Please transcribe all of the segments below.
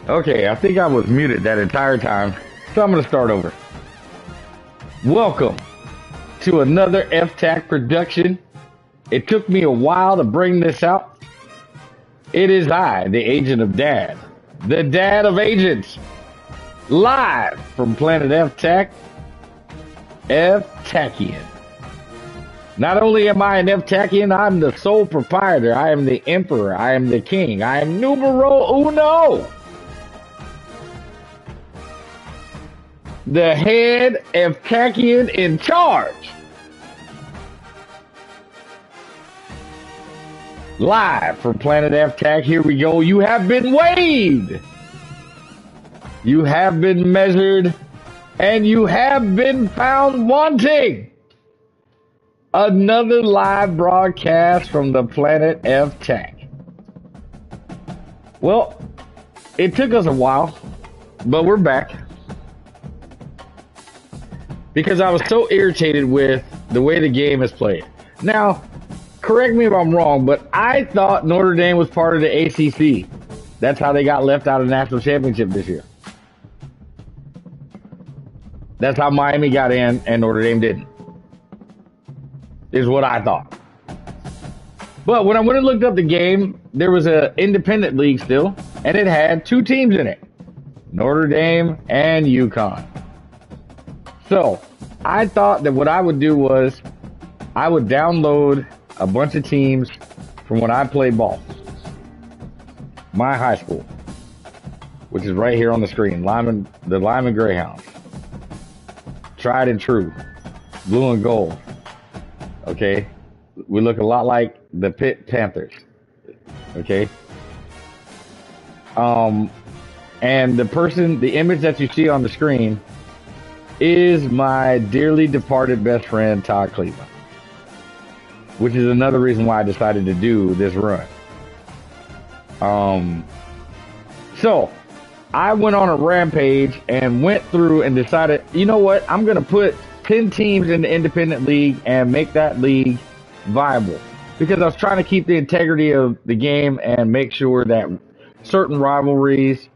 Okay, I think I was muted that entire time, so I'm going to start over. Welcome to another FTAC production. It took me a while to bring this out. It is I, the agent of Dad, the dad of agents, live from Planet FTAC, FTACian. Not only am I an FTACian, I'm the sole proprietor. I am the emperor. I am the king. I am numero uno. The head FTACian in charge. Live from Planet FTAC, here we go. You have been weighed. You have been measured. And you have been found wanting. Another live broadcast from the Planet FTAC. Well, it took us a while, but we're back. Because I was so irritated with the way the game is played. Now, correct me if I'm wrong, but I thought Notre Dame was part of the ACC. That's how they got left out of the national championship this year. That's how Miami got in and Notre Dame didn't. Is what I thought. But when I went and looked up the game, there was an independent league still, and it had two teams in it. Notre Dame and UConn. So, I thought that what I would do was I would download a bunch of teams from when I played ball. My high school, which is right here on the screen, the Lyman Greyhounds. Tried and true, blue and gold. Okay, we look a lot like the Pitt Panthers. Okay. And the image that you see on the screen is my dearly departed best friend, Todd Cleveland. Which is another reason why I decided to do this run. So, I went on a rampage and went through and decided, you know what, I'm going to put 10 teams in the independent league and make that league viable. Because I was trying to keep the integrity of the game and make sure that certain rivalries,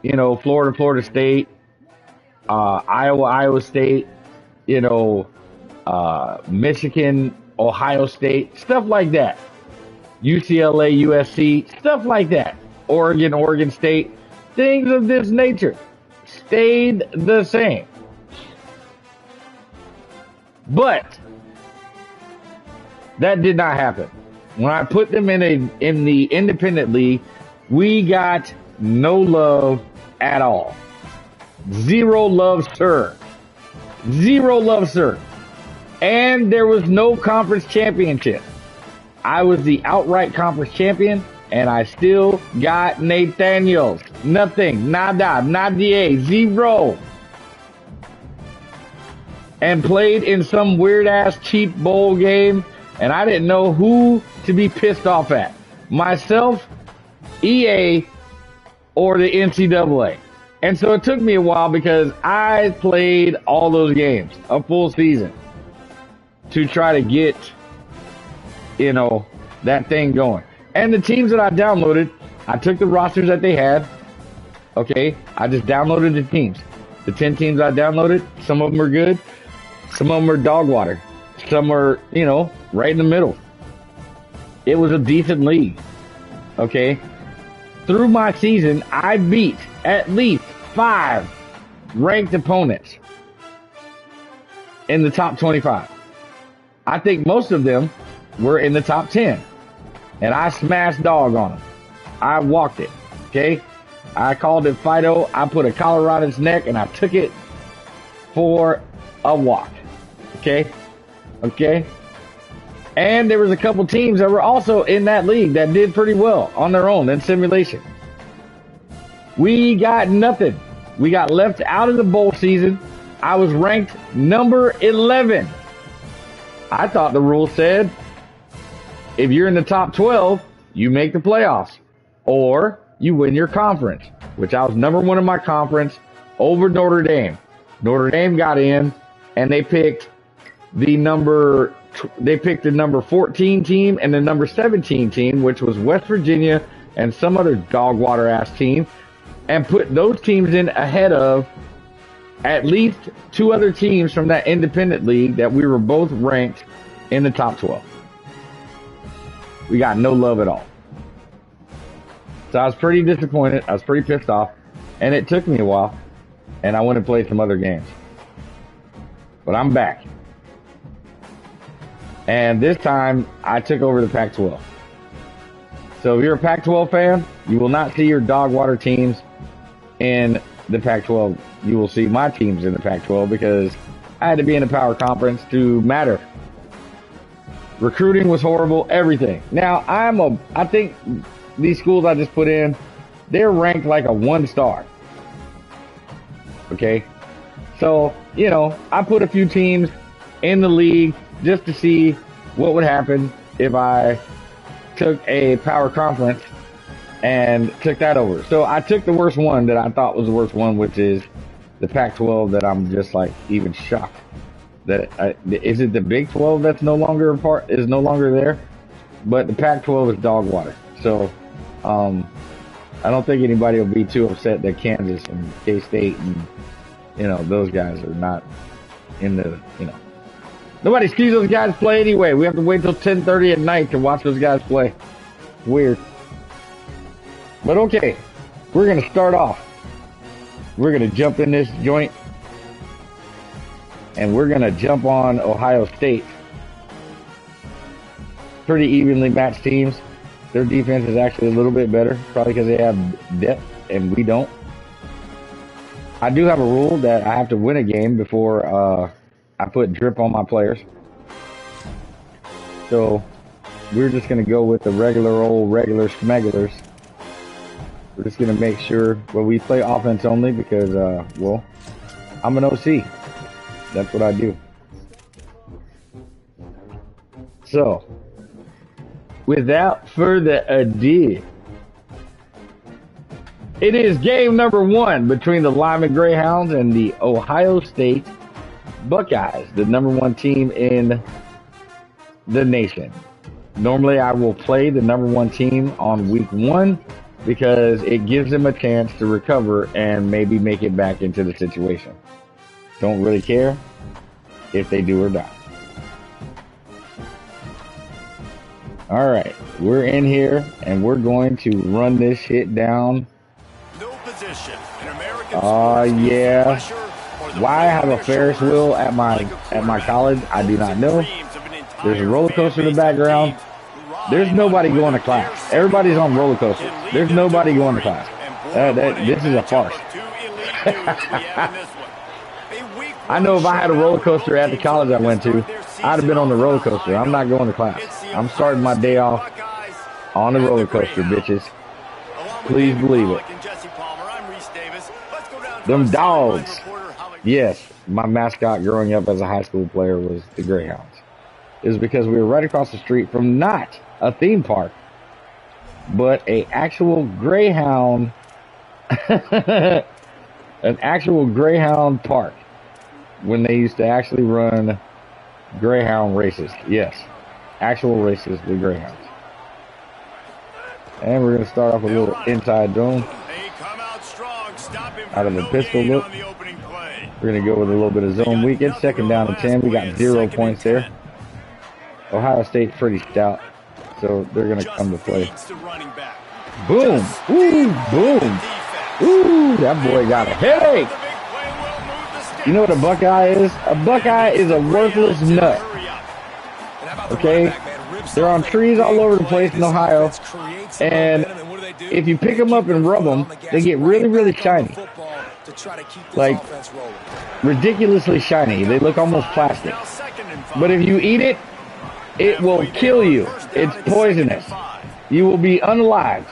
you know, Florida State, Iowa State, you know, Michigan, Ohio State, stuff like that. UCLA, USC, stuff like that. Oregon State, things of this nature stayed the same. But that did not happen. When I put them in the independent league, we got no love at all. Zero love, sir. Zero love, sir. And there was no conference championship. I was the outright conference champion, and I still got Nathaniels. Nothing. Nada. Nadie. Zero. And played in some weird-ass cheap bowl game, and I didn't know who to be pissed off at. Myself, EA, or the NCAA. And so it took me a while because I played all those games, a full season, to try to get, you know, that thing going. And the teams that I downloaded, I took the rosters that they had. Okay, I just downloaded the teams. The 10 teams I downloaded, some of them are good. Some of them are dog water. Some are, you know, right in the middle. It was a decent league. Okay. Through my season, I beat at least 5 ranked opponents in the top 25. I think most of them were in the top 10. And I smashed dog on them. I walked it. Okay. I called it Fido. I put a collar around its neck and I took it for a walk. Okay. Okay. And there was a couple teams that were also in that league that did pretty well on their own in simulation. We got nothing. We got left out of the bowl season. I was ranked number 11. I thought the rule said if you're in the top 12, you make the playoffs or you win your conference, which I was number 1 in my conference over Notre Dame. Notre Dame got in and they picked the number 14 team and the number 17 team, which was West Virginia and some other dog water ass team. and put those teams in ahead of at least 2 other teams from that independent league that we were both ranked in the top 12. We got no love at all. So I was pretty disappointed. I was pretty pissed off. And it took me a while. And I went and played some other games. But I'm back. And this time, I took over the Pac-12. So if you're a Pac-12 fan, you will not see your dog water teams in the Pac-12. You will see my teams in the Pac-12 because I had to be in a power conference to matter. Recruiting was horrible, everything. Now, I think these schools I just put in, they're ranked like a 1 star. Okay? So, you know, I put a few teams in the league just to see what would happen if I took a power conference and took that over. So I took the worst one that I thought was the worst one, which is the Pac-12, that I'm just like even shocked. Is it the Big 12 that's no longer a part, is no longer there? But the Pac-12 is dog water. So, I don't think anybody will be too upset that Kansas and K-State and, you know, those guys are not in the, you know. Nobody sees those guys play anyway. We have to wait till 10:30 at night to watch those guys play. Weird. But okay, we're going to start off. We're going to jump in this joint. And we're going to jump on Ohio State. Pretty evenly matched teams. Their defense is actually a little bit better, probably because they have depth and we don't. I do have a rule that I have to win a game before I put drip on my players. So we're just going to go with the regular schmegulars. We're just going to make sure, well, we play offense only because, well, I'm an OC. That's what I do. So, without further ado, it is game number 1 between the Lyman Greyhounds and the Ohio State Buckeyes, the number 1 team in the nation. Normally, I will play the number 1 team on week 1 because it gives them a chance to recover and maybe make it back into the situation. Don't really care if they do or not. All right, we're in here and we're going to run this shit down. No position. Yeah. Why I have a Ferris wheel at my college, I do not know. There's a roller coaster in the background. There's nobody going to class. Everybody's on roller coasters. There's nobody going to class. This is a farce. I know if I had a roller coaster at the college I went to, I'd have been on the roller coaster. I'm not going to class. I'm starting my day off on the roller coaster, bitches. Please believe it. Them dogs. Yes, my mascot growing up as a high school player was the Greyhounds. It was because we were right across the street from not a theme park, but a actual Greyhound, an actual Greyhound park when they used to actually run Greyhound races. Yes, actual races with Greyhounds. And we're going to start off with a little inside zone out of a pistol look. We're going to go with a little bit of zone weakness. 2nd down and 10. We got 0 points there. Ohio State's pretty stout, so they're going to come to play. Boom. Ooh, boom. Ooh, that boy got a headache. You know what a Buckeye is? A Buckeye is a worthless nut. Okay? They're on trees all over the place in Ohio, and if you pick them up and rub them, they get really, really shiny. Like, ridiculously shiny. They look almost plastic. But if you eat it, it will kill you. It's poisonous. You will be unalived.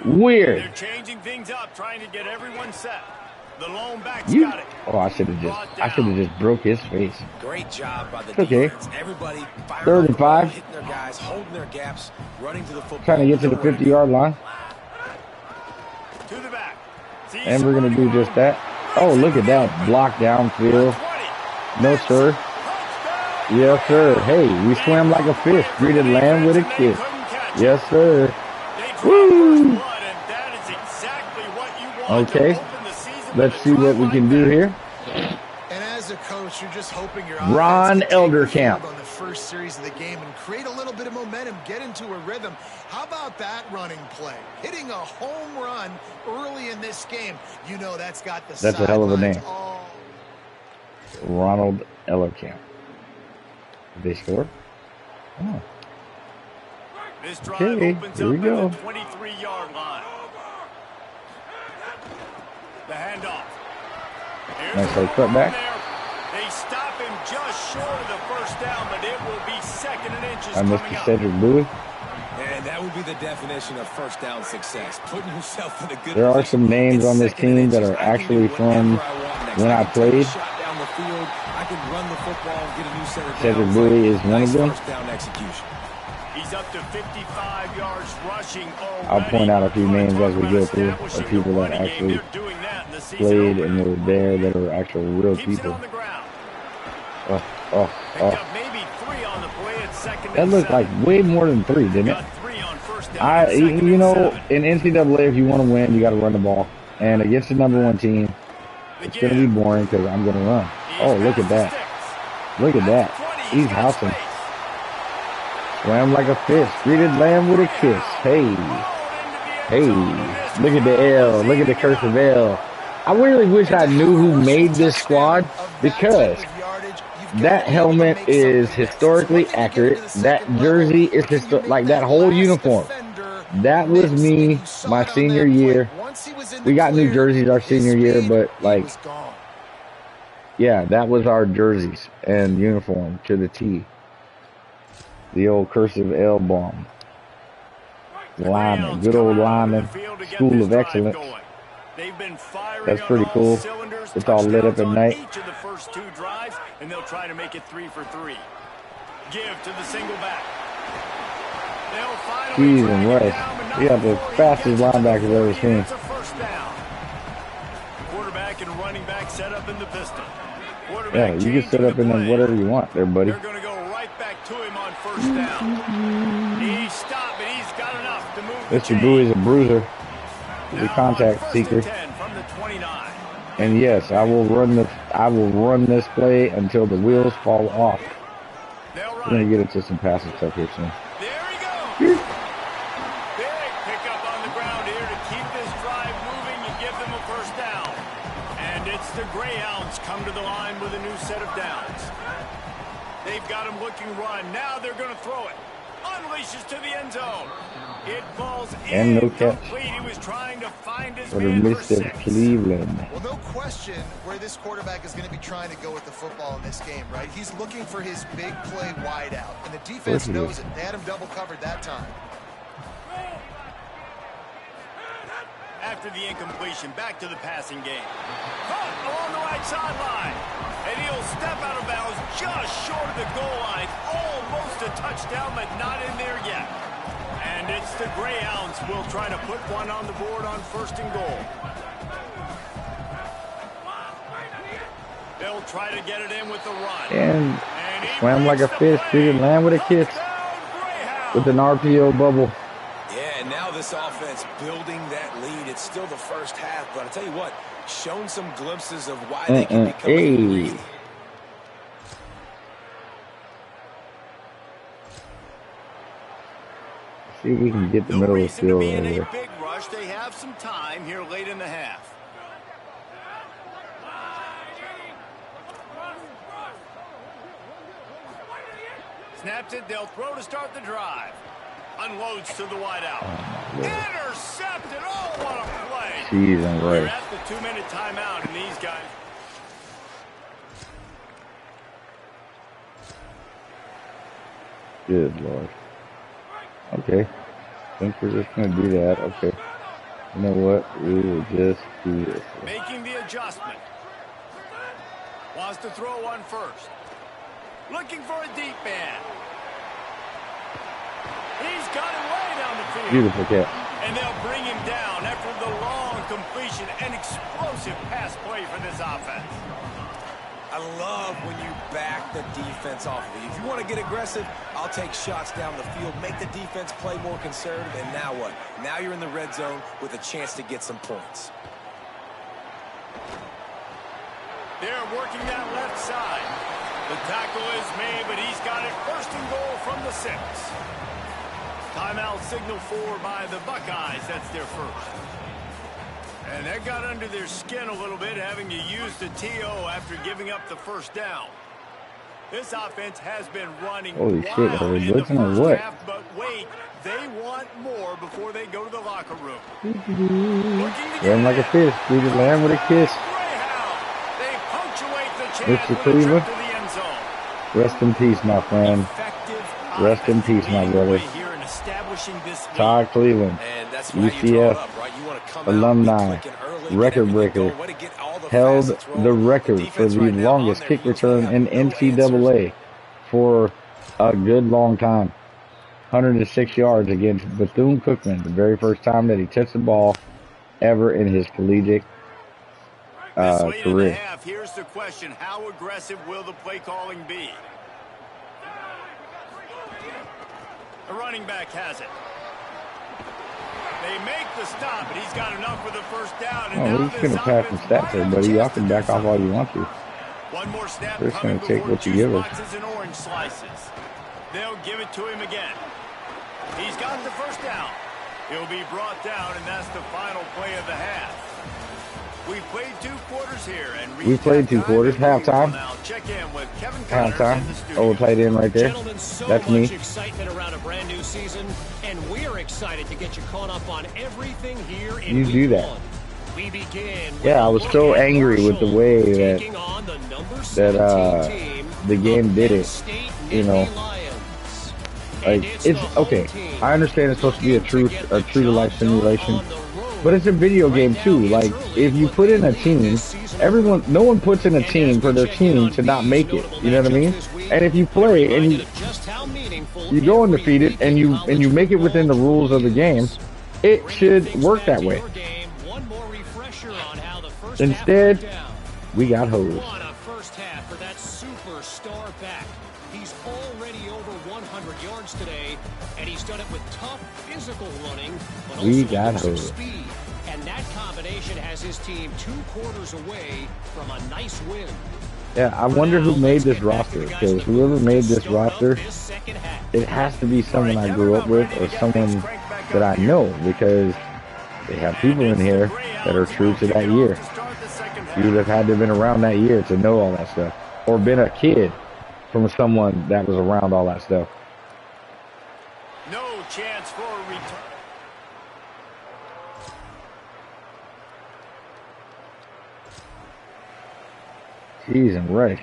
Weird. They're changing things up, trying to get everyone set. The lone back's You? got it. Oh, I should have just broke his face. Great job by the Okay. defense. Everybody 3rd and 5. hitting their guys, holding their gaps, running to the football. Trying to get to the 50-yard line. To the back. And we're going to do just that. Oh, look at that. Block downfield. No, sir. Yes, sir. Hey, we swam like a fish. Greeted land with a kiss. Yes, sir. Woo! Blood, and that is exactly what you want Okay. to open the season. Let's see what we can do here. And as a coach, you're just hoping your Ron offense can take the Elderkamp. field on the first series of the game and create a little bit of momentum, get into a rhythm. How about that running play? Hitting a home run early in this game. You know that's got the That's a hell of a sidelines name. all... Ronald Ellerkamp. Did they score? Oh. This drive Okay, opens here we up go. at the 23-yard line. The handoff. Here's Nice the little cutback. there. They stop him just short of the first down, but it will be 2nd and inches I missed coming up. Cedric Bowie. And that would be the definition of first down success. Putting yourself in a good There are position. some names It's on this 2nd and team that inches. are I can actually do from whatever I want next. when I can take a played. shot down the field. I can run the football and get a new set of Cedric downs. Bowie is one of Nice them. first down execution. He's up to 55 yards rushing already. I'll point out a few names as we go through Establishing of people the that running game. actually They're doing that in the season played opener. and were there that are actual real Keeps it people. on the ground. Oh. Picked up maybe 3 on the play at 2nd That and looked like 7. way more than 3, didn't it? Got 3 on first down at 2nd You and know, 7. in NCAA, if you want to win, you got to run the ball. And against the #1 team, it's going to be boring because I'm going to run. Oh, look at that. Look at that. He's housing. Swam like a fish. Greeted lamb with a kiss. Hey. Hey. Look at the L. Look at the cursive L. I really wish I knew who made this squad because that helmet is historically accurate. That jersey is like that whole uniform. That was me my senior year. We got new jerseys our senior year, but like, yeah, that was our jerseys and uniform to the T. The old cursive L bomb. Lineman, good old lineman, school of excellence. That's pretty cool. It's all lit up at night. Each of the first 2 drives, and they'll try to make it 3 for 3. Give to the single back. Jesus Christ. We got the fastest linebackers I've ever seen. It's a first down. Quarterback and running back set up in the pistol. Yeah, you can set up in them whatever you want there, buddy. They're going to go right back to him on first down. He's stopped, but he's got enough to move. Mr. Bowie's a bruiser. He's a contact seeker. From the 29. And yes, I will run this play until the wheels fall off. We're gonna get into some passing stuff here soon. There he goes. Big pickup on the ground here to keep this drive moving and give them a first down. And it's the Greyhounds come to the line with a new set of downs. They've got him looking run. Now they're going to throw it. Unleashes to the end zone. It falls and no catch He was trying to find his for the man Mist of Cleveland. Well, no question where this quarterback is going to be trying to go with the football in this game, right? He's looking for his big play wide out, and the defense knows it. They had him double covered that time. After the incompletion, back to the passing game. Caught along the right sideline. And he'll step out of bounds just short of the goal line. Almost a touchdown, but not in there yet. And it's the Greyhounds who will try to put one on the board on 1st and goal. They'll try to get it in with the run. And swam like a fish, treated land with a kiss. With an RPO bubble. Yeah, and now this offense building that lead. It's still the first half, but I tell you what, shown some glimpses of why they can become a lead. See if we can get the middle of the field over No reason to be in there. a big rush. They have some time here late in the half. Snaps it. They'll throw to start the drive. Unloads to the wideout. Intercepted. Oh, what a play. Jeez, and We're right. at the 2-minute timeout, and these guys. Good Lord. Okay. Think we're just going to do that. Okay. You know what? We will just do this. Making the adjustment. Wants to throw one first. Looking for a deep man. He's got it way down the field. Beautiful catch. And they'll bring him down after the long completion and explosive pass play for this offense. I love when you back the defense off of you. If you want to get aggressive, I'll take shots down the field, make the defense play more conservative, and now what? Now you're in the red zone with a chance to get some points. They're working that left side. The tackle is made, but he's got it first and goal from the 6. Timeout signal for by the Buckeyes. That's their first. And that got under their skin a little bit, having to use the TO after giving up the first down. This offense has been running holy shit, are we in the blitzing or first what? half, but wait, they want more before they go to the locker room. Looking to Ran like a fish, greeted lamb with a kiss. Greyhound. They punctuate the chance Mr. with a Cleveland, trip to the end zone. rest in peace, my friend. Rest in peace, my brother. Todd Cleveland, UCF alumni, record breaker, held the record for the longest kick return in NCAA for a good long time. 106 yards against Bethune-Cookman, the very first time that he touched the ball ever in his collegiate career. Here's the question: how aggressive will the play calling be? The running back has it. They make the stop, but he's got enough for the first down. And we're just going to pass some stats here, buddy. Y'all can back off all you want to. One more snap. We're just going to take what you give us. And orange slices. They'll give it to him again. He's got the first down. He'll be brought down, and that's the final play of the half. We played 2 quarters here, and we played 2 quarters. Halftime. Check in with Kevin halftime. Oh, tight end right there. That's me. Excitement around a brand new season, and we're excited to get you caught up on everything here in you do that. We begin. Yeah, I was so angry with the way that the game did it. You know, like it's okay. I understand it's supposed to be a true to life simulation. But it's a video game too. Like, if you put in a team, no one puts in a team for their team to not make it. You know what I mean? And if you play and you go undefeated and you make it within the rules of the game, it should work that way. Instead, we got hosed. He's already over 100 yards today, and he's done it with tough physical running, but we also got with some hosed. speed. And that combination has his team 2 quarters away from a nice win. Yeah, I wonder who made this roster, because whoever made this roster, it has to be someone I grew up with or someone that I know, because they have people in here that are true to that year. You would have had to have been around that year to know all that stuff, or been a kid from someone that was around all that stuff. No chance for a return. Jeez, and rush.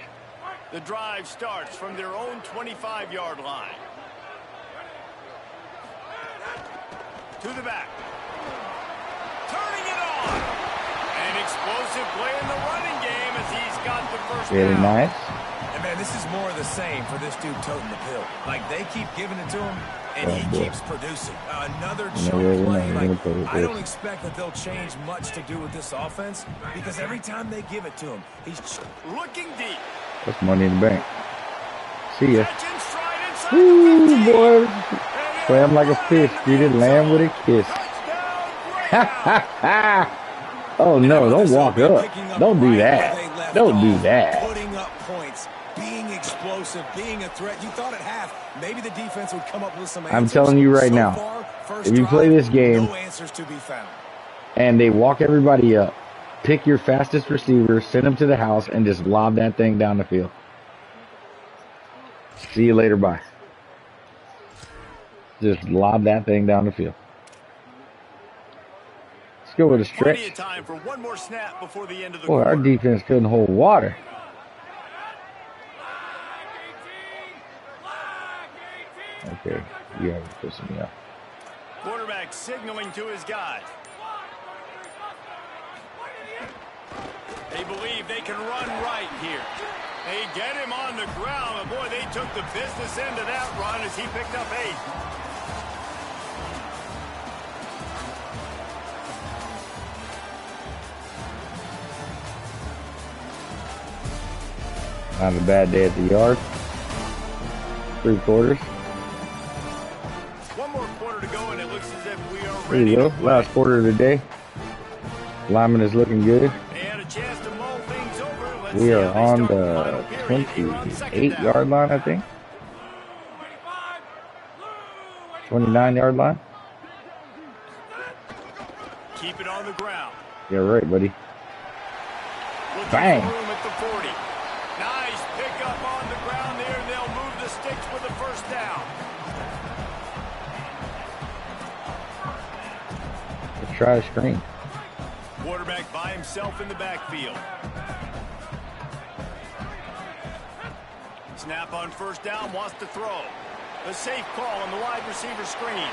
The drive starts from their own 25-yard line. To the back. Turning it on. An explosive play in the running game as he's got the first Very down. nice. And man, this is more of the same for this dude toting the pill. Like, they keep giving it to him, and he keeps producing. Another choke play. Like, I don't expect that they'll change much to do with this offense, because every time they give it to him, he's looking deep. That's money in the bank. See ya. Catching stride inside Woo, the 15. boy. Swam like a fish. Greeted lamb with a kiss. Oh, no. Don't walk up. Don't do that. Don't do that. Putting up points, being explosive, being a threat. You thought at half maybe the defense would come up with some answers. I'm telling you right So now, far, if you play this game no answers to be found. and they walk everybody up, pick your fastest receiver, send them to the house, and just lob that thing down the field. See you later. Bye. Just lob that thing down the field. Let's go with a stretch. Plenty of time for one more snap before the end of the Boy, our quarter. defense couldn't hold water. Okay, you have to piss me off. Quarterback signaling to his guy. They believe they can run right here. They get him on the ground, and boy, they took the business end of that run as he picked up 8. Not a bad day at the yard. 3 quarters. One more quarter to go, and it looks as if we are There ready you go. to play. Last quarter of the day. Lineman is looking good. They had a chance to mull things over. Let's We see are how they on start the final period here on second 28-yard line, I think. 29-yard line. Keep it on the ground. Yeah, right, buddy. Looking Bang. for room at the 40. Nice pickup on the ground there. They'll move the sticks with the first down. Let's try a screen. Quarterback by himself in the backfield. Snap on first down, wants to throw. A safe call on the wide receiver screen.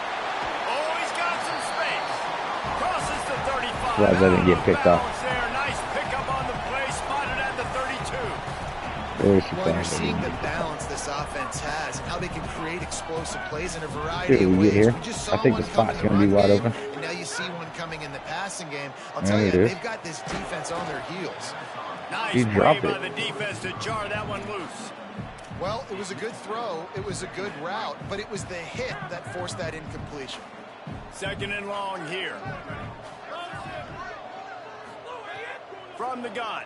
Oh, he's got some space. Crosses the 35. Glad that didn't get picked off. There. Nice pickup on the play, spotted at the 32. There's Well, you're seeing the balance this offense has and how they can create explosive plays in a variety Here of we ways. get here. We just I saw think one the come spot's in the going to be run wide game, open. and now you see one coming in the passing game. I'll There tell you, it is. they've got this defense on their heels. Nice He play dropped by it. the defense to jar that one loose. Well, it was a good throw. It was a good route, but it was the hit that forced that incompletion. Second and long here. From the gun.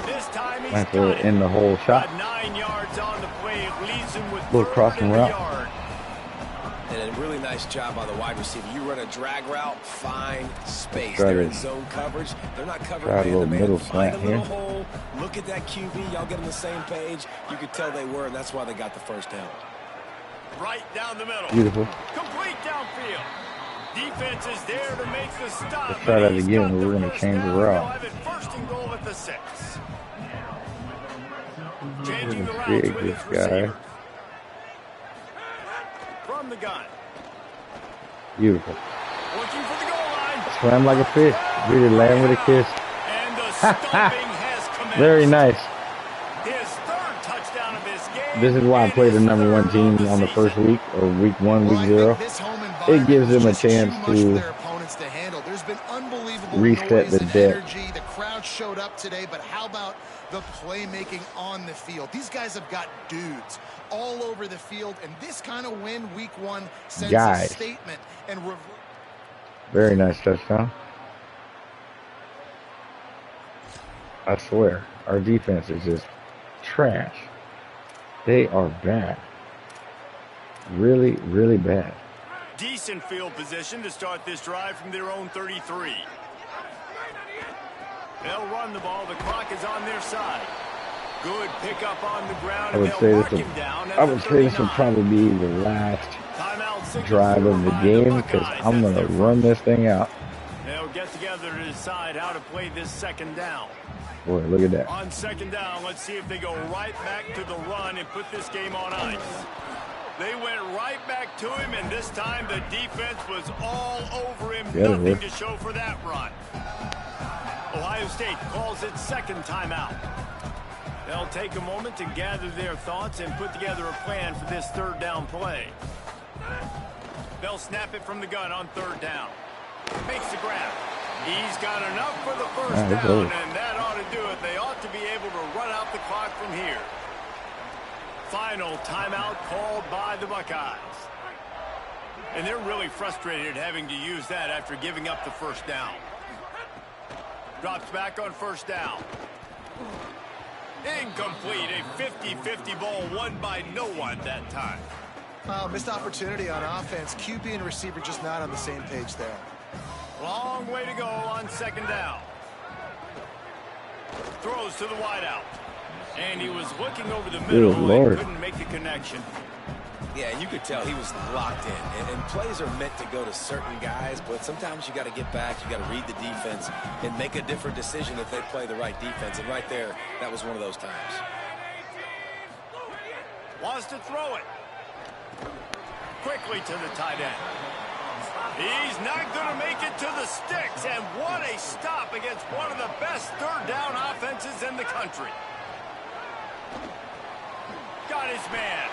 This time he's Nice got little it. in the hole shot. Got 9 yards on the play. It leaves him with Little third crossing and a route. yard. And a really nice job by the wide receiver. You run a drag route, find space. Try They're to- in zone coverage. They're not covering try a man little to man. middle Find a slant little here. hole. Look at that QB. Y'all get on the same page. You could tell they were, and that's why they got the first down. Right down the middle. Beautiful. Complete downfield. Defense is there to make the stop. Let's try that He's again. got We're the gonna first change the down. route. They'll have it first and goal at the 6. Changing the routes Big, with this his guy. receivers. From the gun. Beautiful. Looking for the goal line. Swam like a fish. Really land with a kiss. And the stomping has commenced. Very nice. His third touchdown of this game. This is why I and play the his number one third team of the on the season. first week, or week 1, Well, week I 0. think this home It environment gives was them a just too chance much to for their opponents to handle. There's been unbelievable reset noise the and debt. energy. The crowd showed up today, but how about the playmaking on the field? These guys have got dudes all over the field, and this kind of win week 1 sends Guys. a statement and Very nice touchdown. I swear, our defense is just trash. They are bad. Really, really bad. Decent field position to start this drive from their own 33. They'll run the ball. The clock is on their side. Good pickup on the ground. I would and say they'll this mark would, him down at I the would say this would 39. probably be the last Timeout signal drive of the by game because Buckeyes. I'm That's gonna their run this thing out. They'll get together to decide how to play this second down. Boy, look at that. On second down, let's see if they go right back to the run and put this game on ice. They went right back to him, and this time the defense was all over him. Yeah, Nothing it to show for that run. Ohio State calls its second timeout. They'll take a moment to gather their thoughts and put together a plan for this third down play. They'll snap it from the gun on third down. Makes the grab. He's got enough for the first it's down, over. and that ought to do it. They ought to be able to run out the clock from here. Final timeout called by the Buckeyes. And they're really frustrated having to use that after giving up the first down. Drops back on first down. Incomplete. A 50-50 ball won by no one that time. missed opportunity on offense. QB and receiver just not on the same page there. Long way to go on second down. Throws to the wideout. And he was looking over the middle Lord. and couldn't make the connection. Yeah, you could tell he was locked in. And plays are meant to go to certain guys, but sometimes you got to get back, you got to read the defense, and make a different decision if they play the right defense. And right there, that was one of those times. Wants to throw it. Quickly to the tight end. He's not going to make it to the sticks. And what a stop against one of the best third down offenses in the country. Got his man.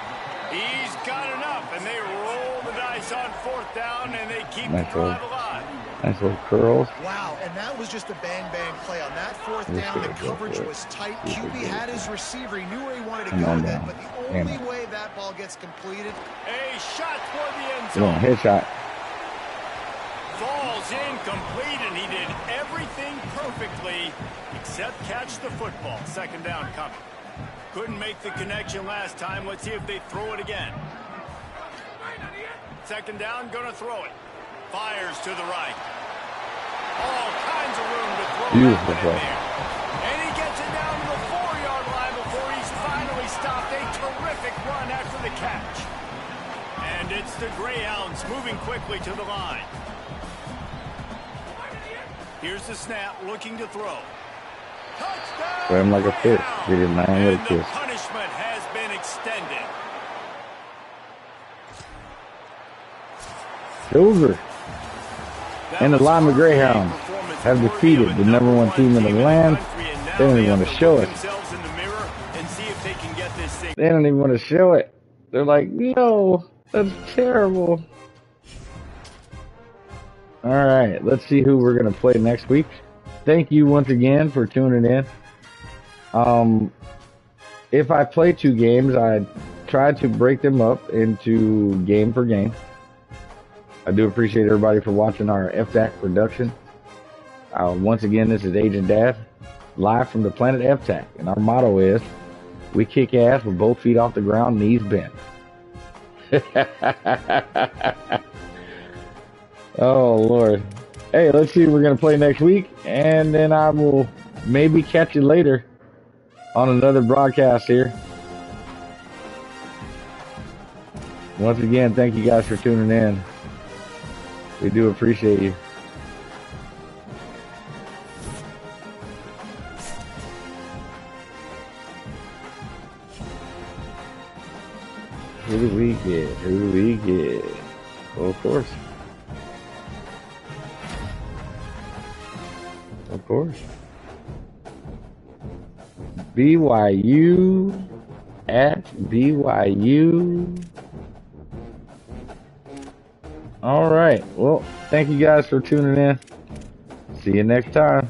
He's got enough, and they roll the dice on fourth down, and they keep the drive alive. Nice little curls. Wow, and that was just a bang-bang play. On that fourth down, the coverage was tight. QB had his receiver. He knew where he wanted to go with it, but the only way that ball gets completed... A shot toward the end Come on, zone. headshot. Falls incomplete, and he did everything perfectly except catch the football. Second down coming. Couldn't make the connection last time. Let's see if they throw it again. Second down, gonna throw it. Fires to the right. All kinds of room to throw Beautiful that one in there. And he gets it down to the 4-yard line before he's finally stopped. A terrific run after the catch. And it's the Greyhounds moving quickly to the line. Here's the snap, looking to throw. Touchdown! Grab him like a fish. Get him lying And with a the kiss. punishment has been extended. Silver. And the Lima Greyhounds have defeated the #1 team in the land. They don't even want to show it. They don't even want to show it. They're like, no, that's terrible. All right, let's see who we're going to play next week. Thank you once again for tuning in. If I play 2 games, I try to break them up into game per game. I do appreciate everybody for watching our FTAC production. Once again, this is Agent Dad, live from the planet FTAC, and our motto is, we kick ass with both feet off the ground, knees bent. Oh, Lord. Hey, let's see who we're going to play next week, and then I will maybe catch you later on another broadcast here. Once again, thank you guys for tuning in. We do appreciate you. Who do we get? Who do we get? Well, of course. Of course. BYU at BYU. All right. Well, thank you guys for tuning in. See you next time.